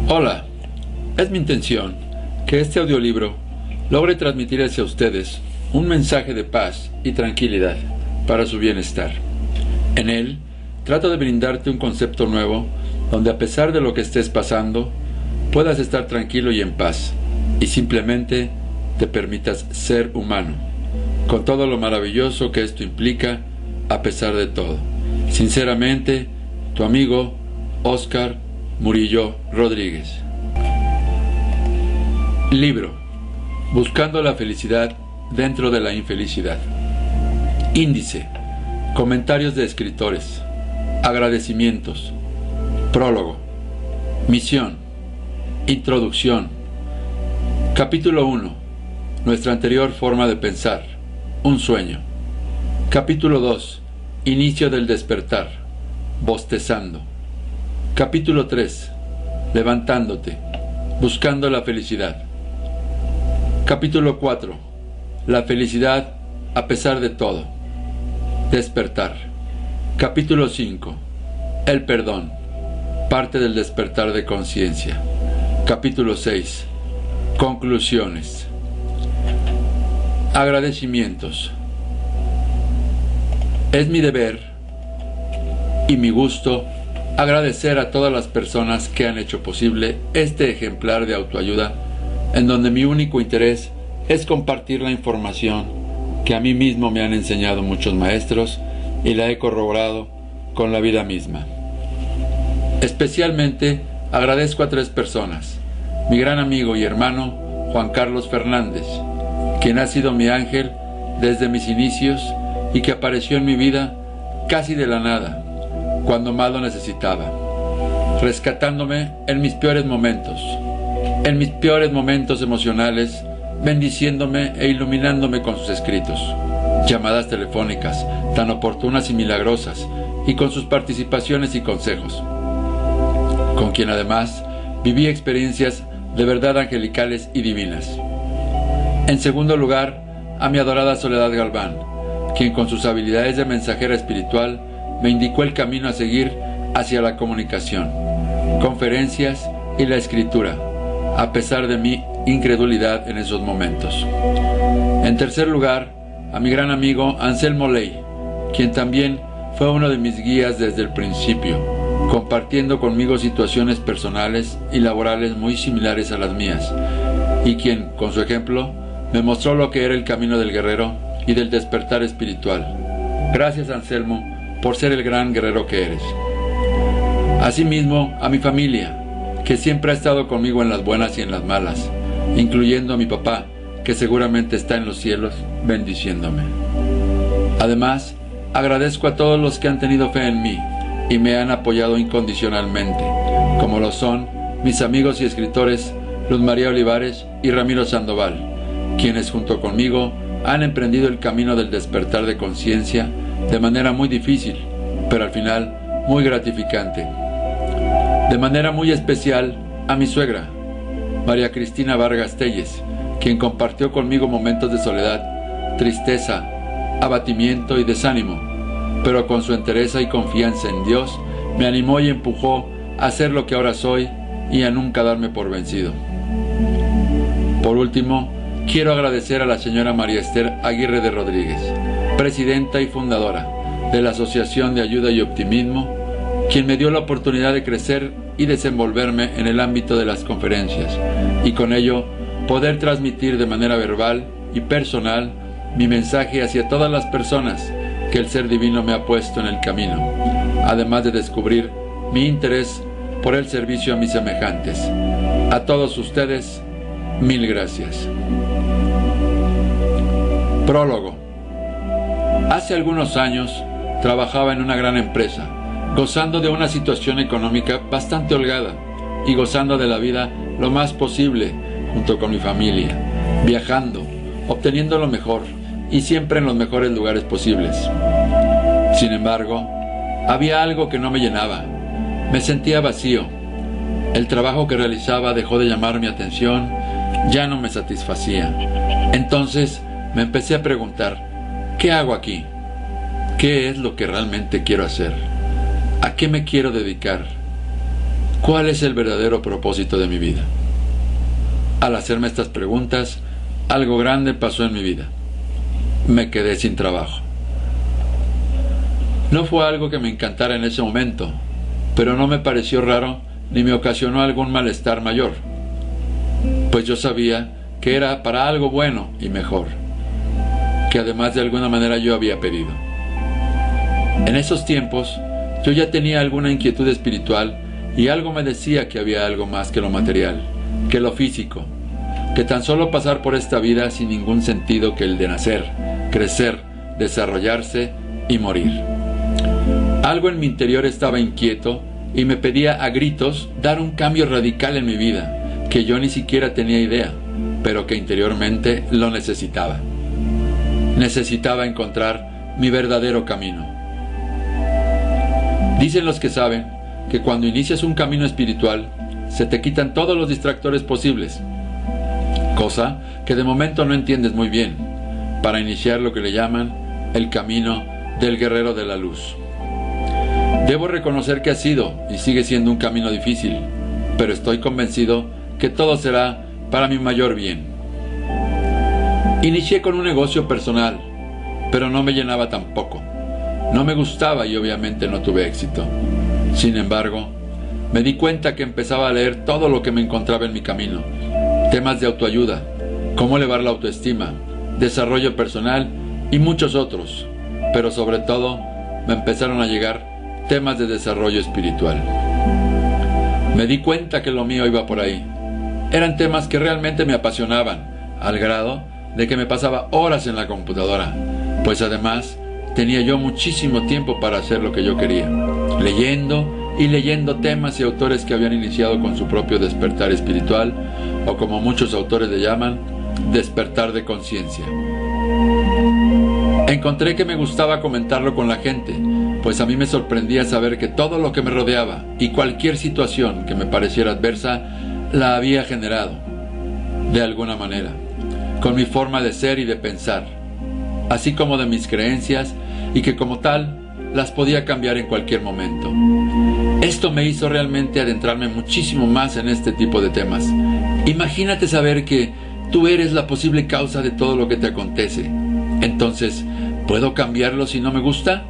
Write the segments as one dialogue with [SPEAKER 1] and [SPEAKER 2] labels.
[SPEAKER 1] Hola, es mi intención que este audiolibro logre transmitir hacia ustedes un mensaje de paz y tranquilidad para su bienestar. En él, trato de brindarte un concepto nuevo donde, a pesar de lo que estés pasando, puedas estar tranquilo y en paz, y simplemente te permitas ser humano, con todo lo maravilloso que esto implica, a pesar de todo. Sinceramente, tu amigo Óscar Murillo Rodríguez. Libro: Buscando la felicidad dentro de la infelicidad. Índice: comentarios de escritores. Agradecimientos. Prólogo. Misión. Introducción. Capítulo 1. Nuestra anterior forma de pensar. Un sueño. Capítulo 2. Inicio del despertar. Bostezando. Capítulo 3. Levantándote. Buscando la felicidad. Capítulo 4. La felicidad a pesar de todo. Despertar. Capítulo 5. El perdón. Parte del despertar de conciencia. Capítulo 6. Conclusiones. Agradecimientos. Es mi deber y mi gusto agradecer a todas las personas que han hecho posible este ejemplar de autoayuda, en donde mi único interés es compartir la información que a mí mismo me han enseñado muchos maestros y la he corroborado con la vida misma. Especialmente agradezco a 3 personas: mi gran amigo y hermano Juan Carlos Fernández, quien ha sido mi ángel desde mis inicios y que apareció en mi vida casi de la nada, cuando más lo necesitaba, rescatándome en mis peores momentos emocionales, bendiciéndome e iluminándome con sus escritos, llamadas telefónicas tan oportunas y milagrosas, y con sus participaciones y consejos, con quien además viví experiencias de verdad angelicales y divinas. En segundo lugar, a mi adorada Soledad Galván, quien con sus habilidades de mensajera espiritual me indicó el camino a seguir hacia la comunicación, conferencias y la escritura, a pesar de mi incredulidad en esos momentos. En tercer lugar, a mi gran amigo Anselmo Ley, quien también fue uno de mis guías desde el principio, compartiendo conmigo situaciones personales y laborales muy similares a las mías, y quien, con su ejemplo, me mostró lo que era el camino del guerrero y del despertar espiritual. Gracias, Anselmo, por ser el gran guerrero que eres. Asimismo, a mi familia, que siempre ha estado conmigo en las buenas y en las malas, incluyendo a mi papá, que seguramente está en los cielos bendiciéndome. Además, agradezco a todos los que han tenido fe en mí y me han apoyado incondicionalmente, como lo son mis amigos y escritores Luz María Olivares y Ramiro Sandoval, quienes junto conmigo han emprendido el camino del despertar de conciencia de manera muy difícil, pero al final muy gratificante. De manera muy especial a mi suegra, María Cristina Vargas Telles, quien compartió conmigo momentos de soledad, tristeza, abatimiento y desánimo, pero con su entereza y confianza en Dios me animó y empujó a ser lo que ahora soy y a nunca darme por vencido. Por último, quiero agradecer a la señora María Esther Aguirre de Rodríguez, presidenta y fundadora de la Asociación de Ayuda y Optimismo, quien me dio la oportunidad de crecer y desenvolverme en el ámbito de las conferencias, y con ello poder transmitir de manera verbal y personal mi mensaje hacia todas las personas que el Ser Divino me ha puesto en el camino, además de descubrir mi interés por el servicio a mis semejantes. A todos ustedes, mil gracias. Prólogo. Hace algunos años trabajaba en una gran empresa, gozando de una situación económica bastante holgada y gozando de la vida lo más posible junto con mi familia, viajando, obteniendo lo mejor y siempre en los mejores lugares posibles. Sin embargo, había algo que no me llenaba. Me sentía vacío. El trabajo que realizaba dejó de llamar mi atención, ya no me satisfacía. Entonces me empecé a preguntar, ¿qué hago aquí? ¿Qué es lo que realmente quiero hacer? ¿A qué me quiero dedicar? ¿Cuál es el verdadero propósito de mi vida? Al hacerme estas preguntas, algo grande pasó en mi vida. Me quedé sin trabajo. No fue algo que me encantara en ese momento, pero no me pareció raro ni me ocasionó algún malestar mayor, pues yo sabía que era para algo bueno y mejor, que además de alguna manera yo había pedido. En esos tiempos, yo ya tenía alguna inquietud espiritual y algo me decía que había algo más que lo material, que lo físico, que tan solo pasar por esta vida sin ningún sentido que el de nacer, crecer, desarrollarse y morir. Algo en mi interior estaba inquieto y me pedía a gritos dar un cambio radical en mi vida, que yo ni siquiera tenía idea, pero que interiormente lo necesitaba. Necesitaba encontrar mi verdadero camino. Dicen los que saben que cuando inicias un camino espiritual, se te quitan todos los distractores posibles, cosa que de momento no entiendes muy bien, para iniciar lo que le llaman el camino del guerrero de la luz. Debo reconocer que ha sido y sigue siendo un camino difícil, pero estoy convencido que todo será para mi mayor bien. Inicié con un negocio personal, pero no me llenaba tampoco. No me gustaba y obviamente no tuve éxito. Sin embargo, me di cuenta que empezaba a leer todo lo que me encontraba en mi camino. Temas de autoayuda, cómo elevar la autoestima, desarrollo personal y muchos otros. Pero sobre todo, me empezaron a llegar temas de desarrollo espiritual. Me di cuenta que lo mío iba por ahí. Eran temas que realmente me apasionaban, al grado de que me pasaba horas en la computadora, pues además tenía yo muchísimo tiempo para hacer lo que yo quería, leyendo y leyendo temas y autores que habían iniciado con su propio despertar espiritual, o como muchos autores le llaman, despertar de conciencia. Encontré que me gustaba comentarlo con la gente, pues a mí me sorprendía saber que todo lo que me rodeaba y cualquier situación que me pareciera adversa, la había generado, de alguna manera, con mi forma de ser y de pensar, así como de mis creencias, y que como tal, las podía cambiar en cualquier momento. Esto me hizo realmente adentrarme muchísimo más en este tipo de temas. Imagínate saber que tú eres la posible causa de todo lo que te acontece. Entonces, ¿puedo cambiarlo si no me gusta?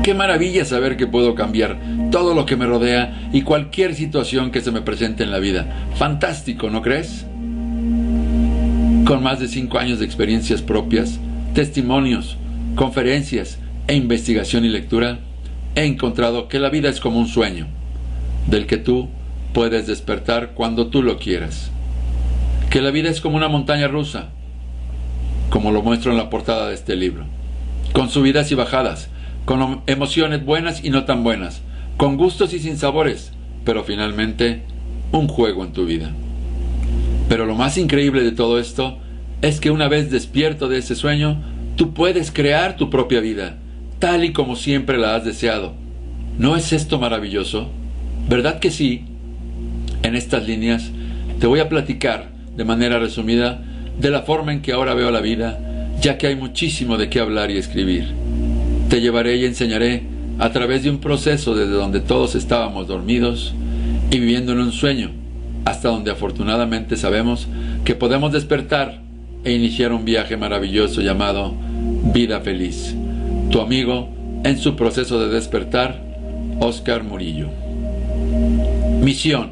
[SPEAKER 1] ¡Qué maravilla saber que puedo cambiar todo lo que me rodea y cualquier situación que se me presente en la vida! ¡Fantástico!, ¿no crees? Con más de 5 años de experiencias propias, testimonios, conferencias e investigación y lectura, he encontrado que la vida es como un sueño, del que tú puedes despertar cuando tú lo quieras. Que la vida es como una montaña rusa, como lo muestro en la portada de este libro, con subidas y bajadas, con emociones buenas y no tan buenas, con gustos y sinsabores, pero finalmente un juego en tu vida. Pero lo más increíble de todo esto es que una vez despierto de ese sueño, tú puedes crear tu propia vida, tal y como siempre la has deseado. ¿No es esto maravilloso? ¿Verdad que sí? En estas líneas te voy a platicar de manera resumida de la forma en que ahora veo la vida, ya que hay muchísimo de qué hablar y escribir. Te llevaré y enseñaré a través de un proceso desde donde todos estábamos dormidos y viviendo en un sueño, hasta donde afortunadamente sabemos que podemos despertar e iniciar un viaje maravilloso llamado Vida Feliz. Tu amigo en su proceso de despertar, Oscar Murillo. Misión.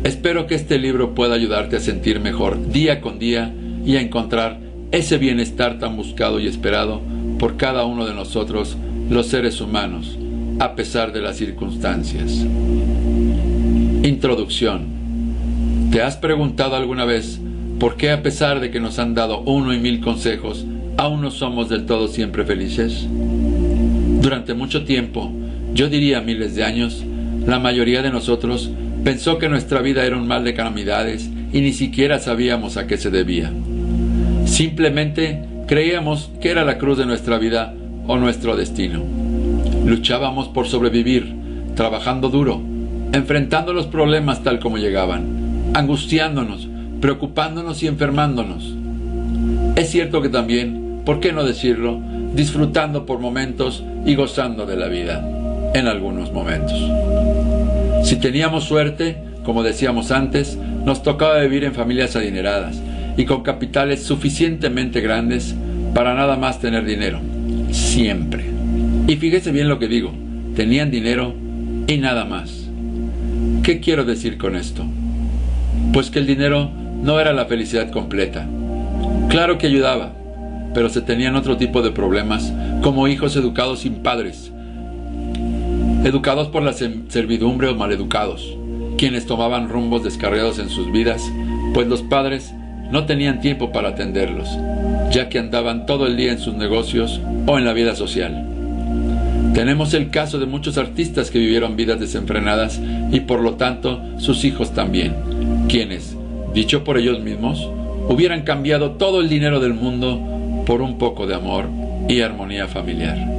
[SPEAKER 1] Espero que este libro pueda ayudarte a sentir mejor día con día y a encontrar ese bienestar tan buscado y esperado por cada uno de nosotros, los seres humanos, a pesar de las circunstancias. Introducción. ¿Te has preguntado alguna vez por qué, a pesar de que nos han dado 1 y 1000 consejos, aún no somos del todo siempre felices? Durante mucho tiempo, yo diría miles de años, la mayoría de nosotros pensó que nuestra vida era un mal de calamidades y ni siquiera sabíamos a qué se debía. Simplemente creíamos que era la cruz de nuestra vida o nuestro destino. Luchábamos por sobrevivir, trabajando duro, enfrentando los problemas tal como llegaban, angustiándonos, preocupándonos y enfermándonos. Es cierto que también, ¿por qué no decirlo?, disfrutando por momentos y gozando de la vida, en algunos momentos. Si teníamos suerte, como decíamos antes, nos tocaba vivir en familias adineradas y con capitales suficientemente grandes para nada más tener dinero. Siempre. Y fíjese bien lo que digo, tenían dinero y nada más. ¿Qué quiero decir con esto? Pues que el dinero no era la felicidad completa. Claro que ayudaba, pero se tenían otro tipo de problemas, como hijos educados sin padres, educados por la servidumbre o maleducados, quienes tomaban rumbos descarriados en sus vidas, pues los padres no tenían tiempo para atenderlos, ya que andaban todo el día en sus negocios o en la vida social. Tenemos el caso de muchos artistas que vivieron vidas desenfrenadas y por lo tanto sus hijos también, quienes, dicho por ellos mismos, hubieran cambiado todo el dinero del mundo por un poco de amor y armonía familiar.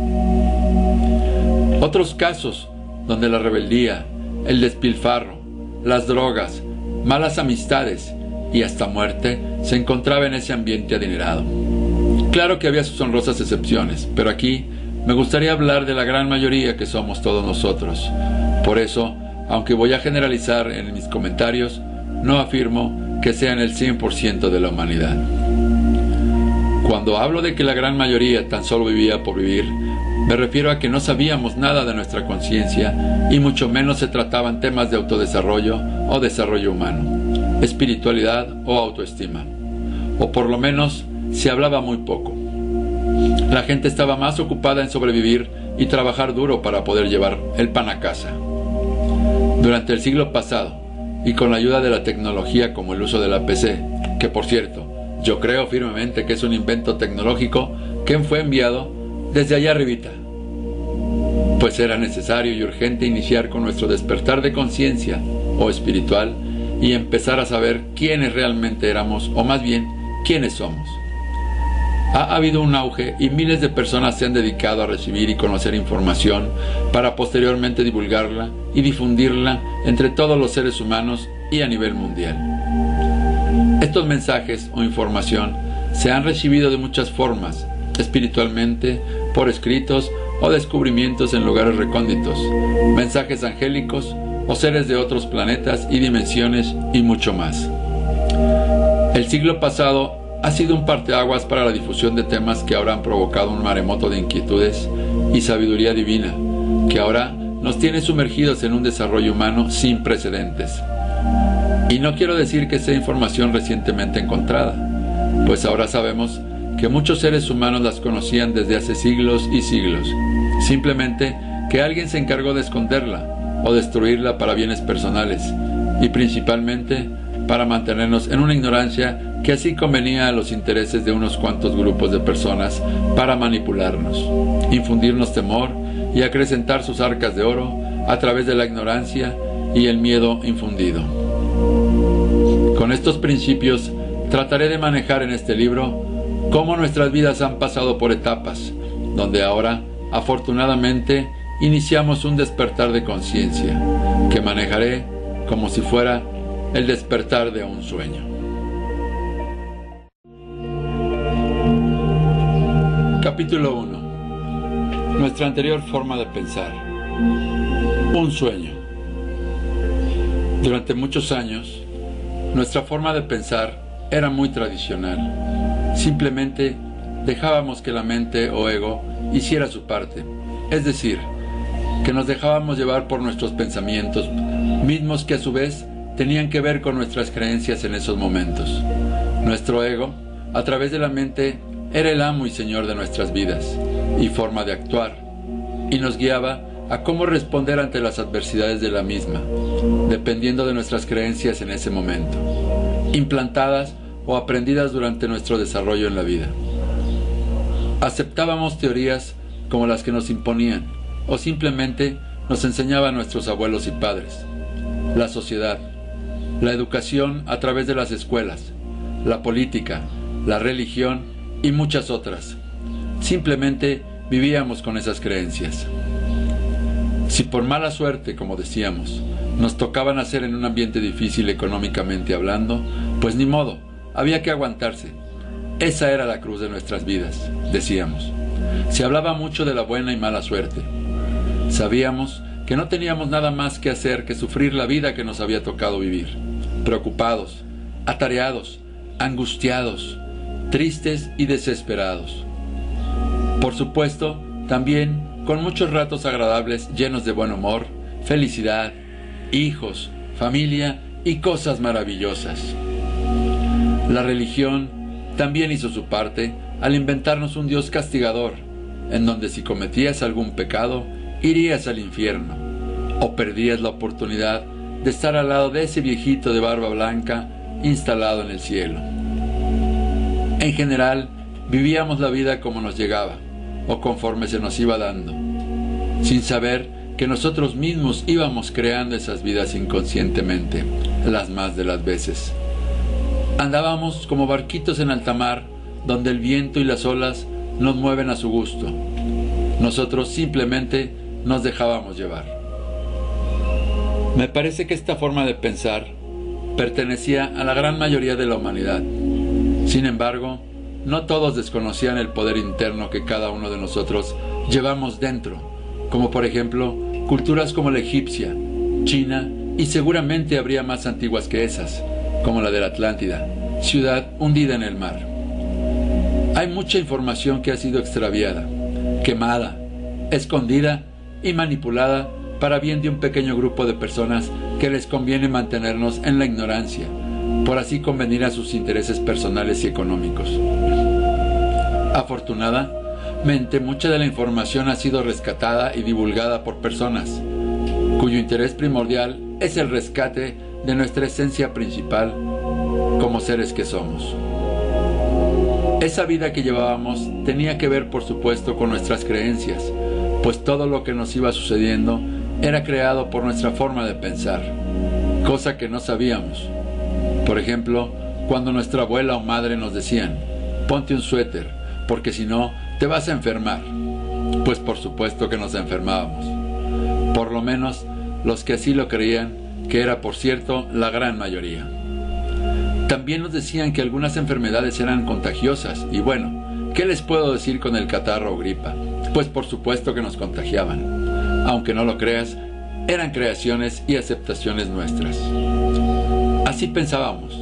[SPEAKER 1] Otros casos donde la rebeldía, el despilfarro, las drogas, malas amistades y hasta muerte se encontraba en ese ambiente adinerado. Claro que había sus honrosas excepciones, pero aquí me gustaría hablar de la gran mayoría que somos todos nosotros. Por eso, aunque voy a generalizar en mis comentarios, no afirmo que sean el 100% de la humanidad. Cuando hablo de que la gran mayoría tan solo vivía por vivir, me refiero a que no sabíamos nada de nuestra conciencia y mucho menos se trataban temas de autodesarrollo o desarrollo humano, espiritualidad o autoestima. O por lo menos se hablaba muy poco. La gente estaba más ocupada en sobrevivir y trabajar duro para poder llevar el pan a casa. Durante el siglo pasado, y con la ayuda de la tecnología como el uso de la PC, que por cierto, yo creo firmemente que es un invento tecnológico que fue enviado desde allá arribita, pues era necesario y urgente iniciar con nuestro despertar de conciencia o espiritual y empezar a saber quiénes realmente éramos, o más bien, quiénes somos. Ha habido un auge y miles de personas se han dedicado a recibir y conocer información para posteriormente divulgarla y difundirla entre todos los seres humanos y a nivel mundial. Estos mensajes o información se han recibido de muchas formas, espiritualmente, por escritos o descubrimientos en lugares recónditos, mensajes angélicos o seres de otros planetas y dimensiones y mucho más. El siglo pasado ha sido un parteaguas para la difusión de temas que ahora han provocado un maremoto de inquietudes y sabiduría divina, que ahora nos tiene sumergidos en un desarrollo humano sin precedentes. Y no quiero decir que sea información recientemente encontrada, pues ahora sabemos que muchos seres humanos las conocían desde hace siglos y siglos, simplemente que alguien se encargó de esconderla o destruirla para bienes personales y principalmente para mantenernos en una ignorancia que así convenía a los intereses de unos cuantos grupos de personas para manipularnos, infundirnos temor y acrecentar sus arcas de oro a través de la ignorancia y el miedo infundido. Con estos principios trataré de manejar en este libro cómo nuestras vidas han pasado por etapas, donde ahora, afortunadamente, iniciamos un despertar de conciencia, que manejaré como si fuera el despertar de un sueño. Capítulo 1. Nuestra anterior forma de pensar. Un sueño. Durante muchos años, nuestra forma de pensar era muy tradicional. Simplemente dejábamos que la mente o ego hiciera su parte, es decir, que nos dejábamos llevar por nuestros pensamientos, mismos que a su vez tenían que ver con nuestras creencias en esos momentos. Nuestro ego, a través de la mente, era el amo y señor de nuestras vidas y forma de actuar, y nos guiaba a cómo responder ante las adversidades de la misma, dependiendo de nuestras creencias en ese momento, implantadas o aprendidas durante nuestro desarrollo en la vida. Aceptábamos teorías como las que nos imponían, o simplemente nos enseñaban nuestros abuelos y padres, la sociedad, la educación a través de las escuelas, la política, la religión y muchas otras. Simplemente vivíamos con esas creencias. Si por mala suerte, como decíamos, nos tocaba nacer en un ambiente difícil económicamente hablando, pues ni modo, había que aguantarse. Esa era la cruz de nuestras vidas, decíamos. Se hablaba mucho de la buena y mala suerte. Sabíamos que no teníamos nada más que hacer que sufrir la vida que nos había tocado vivir, preocupados, atareados, angustiados, tristes y desesperados. Por supuesto, también con muchos ratos agradables llenos de buen humor, felicidad, hijos, familia y cosas maravillosas. La religión también hizo su parte al inventarnos un Dios castigador, en donde si cometías algún pecado, irías al infierno, o perdías la oportunidad de estar al lado de ese viejito de barba blanca instalado en el cielo. En general, vivíamos la vida como nos llegaba, o conforme se nos iba dando, sin saber que nosotros mismos íbamos creando esas vidas inconscientemente, las más de las veces. Andábamos como barquitos en alta mar, donde el viento y las olas nos mueven a su gusto. Nosotros simplemente nos dejábamos llevar. Me parece que esta forma de pensar pertenecía a la gran mayoría de la humanidad. Sin embargo, no todos desconocían el poder interno que cada uno de nosotros llevamos dentro, como por ejemplo, culturas como la egipcia, China, y seguramente habría más antiguas que esas, como la de la Atlántida, ciudad hundida en el mar. Hay mucha información que ha sido extraviada, quemada, escondida y manipulada para bien de un pequeño grupo de personas que les conviene mantenernos en la ignorancia, por así convenir a sus intereses personales y económicos. Afortunadamente, mucha de la información ha sido rescatada y divulgada por personas cuyo interés primordial es el rescate de nuestra esencia principal como seres que somos. Esa vida que llevábamos tenía que ver, por supuesto, con nuestras creencias, pues todo lo que nos iba sucediendo era creado por nuestra forma de pensar, cosa que no sabíamos. Por ejemplo, cuando nuestra abuela o madre nos decían, ponte un suéter, porque si no, te vas a enfermar. Pues por supuesto que nos enfermábamos. Por lo menos los que así lo creían, que era, por cierto, la gran mayoría. También nos decían que algunas enfermedades eran contagiosas, y bueno, ¿qué les puedo decir con el catarro o gripa? Pues por supuesto que nos contagiaban. Aunque no lo creas, eran creaciones y aceptaciones nuestras. Así pensábamos,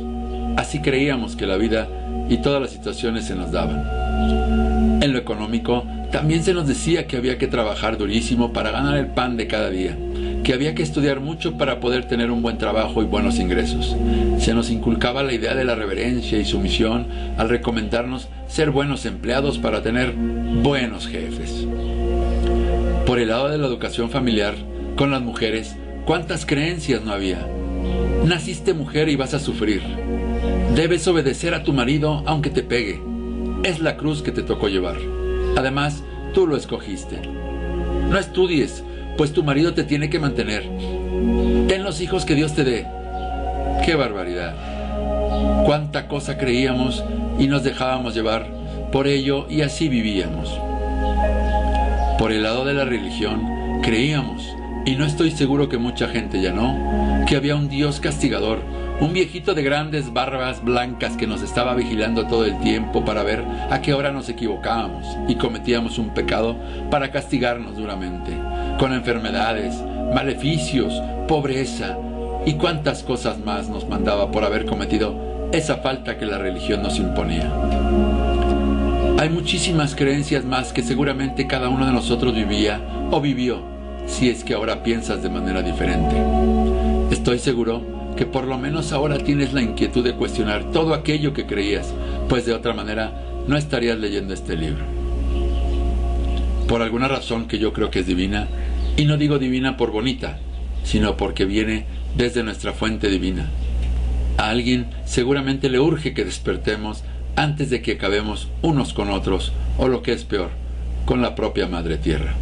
[SPEAKER 1] así creíamos que la vida y todas las situaciones se nos daban. En lo económico, también se nos decía que había que trabajar durísimo para ganar el pan de cada día, que había que estudiar mucho para poder tener un buen trabajo y buenos ingresos. Se nos inculcaba la idea de la reverencia y sumisión al recomendarnos ser buenos empleados para tener buenos jefes. Por el lado de la educación familiar, con las mujeres, ¿cuántas creencias no había? Naciste mujer y vas a sufrir. Debes obedecer a tu marido aunque te pegue. Es la cruz que te tocó llevar. Además, tú lo escogiste. No estudies, pues tu marido te tiene que mantener. Ten los hijos que Dios te dé. ¡Qué barbaridad! Cuánta cosa creíamos y nos dejábamos llevar por ello y así vivíamos. Por el lado de la religión, creíamos, y no estoy seguro que mucha gente ya no, que había un Dios castigador, un viejito de grandes barbas blancas que nos estaba vigilando todo el tiempo para ver a qué hora nos equivocábamos y cometíamos un pecado para castigarnos duramente, con enfermedades, maleficios, pobreza y cuántas cosas más nos mandaba por haber cometido esa falta que la religión nos imponía. Hay muchísimas creencias más que seguramente cada uno de nosotros vivía o vivió, si es que ahora piensas de manera diferente. Estoy seguro que por lo menos ahora tienes la inquietud de cuestionar todo aquello que creías, pues de otra manera no estarías leyendo este libro. Por alguna razón que yo creo que es divina, y no digo divina por bonita, sino porque viene desde nuestra fuente divina. A alguien seguramente le urge que despertemos antes de que acabemos unos con otros, o lo que es peor, con la propia Madre Tierra.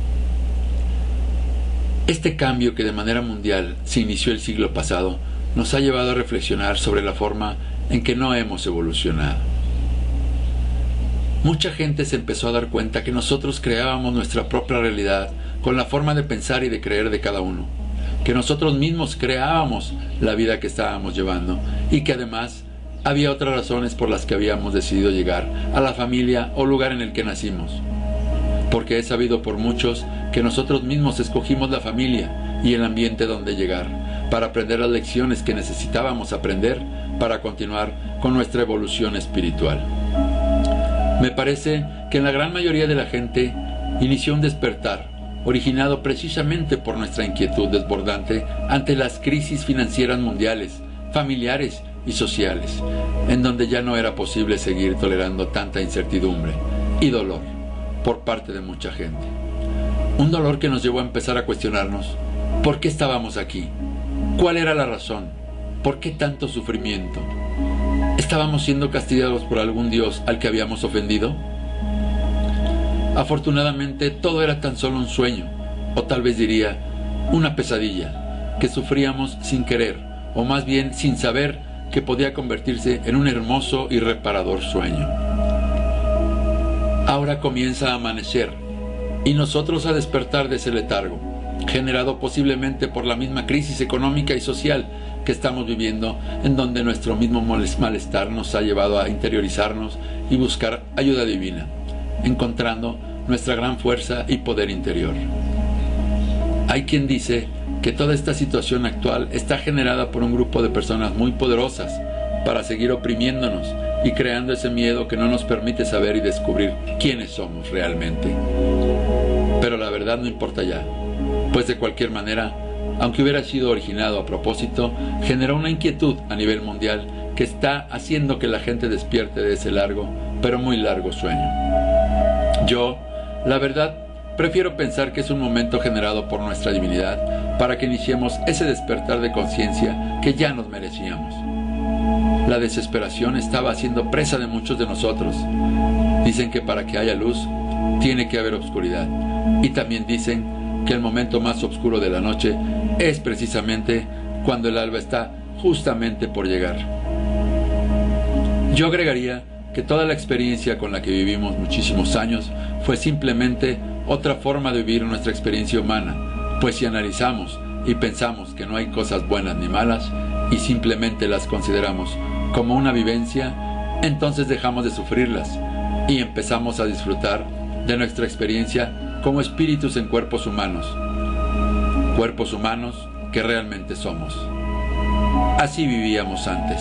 [SPEAKER 1] Este cambio que de manera mundial se inició el siglo pasado, nos ha llevado a reflexionar sobre la forma en que no hemos evolucionado. Mucha gente se empezó a dar cuenta que nosotros creábamos nuestra propia realidad con la forma de pensar y de creer de cada uno, que nosotros mismos creábamos la vida que estábamos llevando y que además había otras razones por las que habíamos decidido llegar a la familia o lugar en el que nacimos. Porque he sabido por muchos que nosotros mismos escogimos la familia y el ambiente donde llegar, para aprender las lecciones que necesitábamos aprender para continuar con nuestra evolución espiritual. Me parece que en la gran mayoría de la gente inició un despertar, originado precisamente por nuestra inquietud desbordante ante las crisis financieras mundiales, familiares y sociales, en donde ya no era posible seguir tolerando tanta incertidumbre y dolor por parte de mucha gente. Un dolor que nos llevó a empezar a cuestionarnos ¿por qué estábamos aquí? ¿Cuál era la razón? ¿Por qué tanto sufrimiento? ¿Estábamos siendo castigados por algún Dios al que habíamos ofendido? Afortunadamente todo era tan solo un sueño, o tal vez diría, una pesadilla, que sufríamos sin querer, o más bien sin saber que podía convertirse en un hermoso y reparador sueño. Ahora comienza a amanecer, y nosotros a despertar de ese letargo, generado posiblemente por la misma crisis económica y social que estamos viviendo, en donde nuestro mismo malestar nos ha llevado a interiorizarnos y buscar ayuda divina, encontrando nuestra gran fuerza y poder interior. Hay quien dice que toda esta situación actual está generada por un grupo de personas muy poderosas para seguir oprimiéndonos y creando ese miedo que no nos permite saber y descubrir quiénes somos realmente. Pero la verdad no importa ya, pues de cualquier manera, aunque hubiera sido originado a propósito, generó una inquietud a nivel mundial que está haciendo que la gente despierte de ese largo, pero muy largo sueño. Yo, la verdad, prefiero pensar que es un momento generado por nuestra divinidad para que iniciemos ese despertar de conciencia que ya nos merecíamos. La desesperación estaba haciendo presa de muchos de nosotros. Dicen que para que haya luz, tiene que haber oscuridad. Y también dicen que el momento más oscuro de la noche es precisamente cuando el alba está justamente por llegar. Yo agregaría que toda la experiencia con la que vivimos muchísimos años fue simplemente otra forma de vivir nuestra experiencia humana, pues si analizamos y pensamos que no hay cosas buenas ni malas y simplemente las consideramos como una vivencia, entonces dejamos de sufrirlas y empezamos a disfrutar de nuestra experiencia como espíritus en cuerpos humanos que realmente somos. Así vivíamos antes.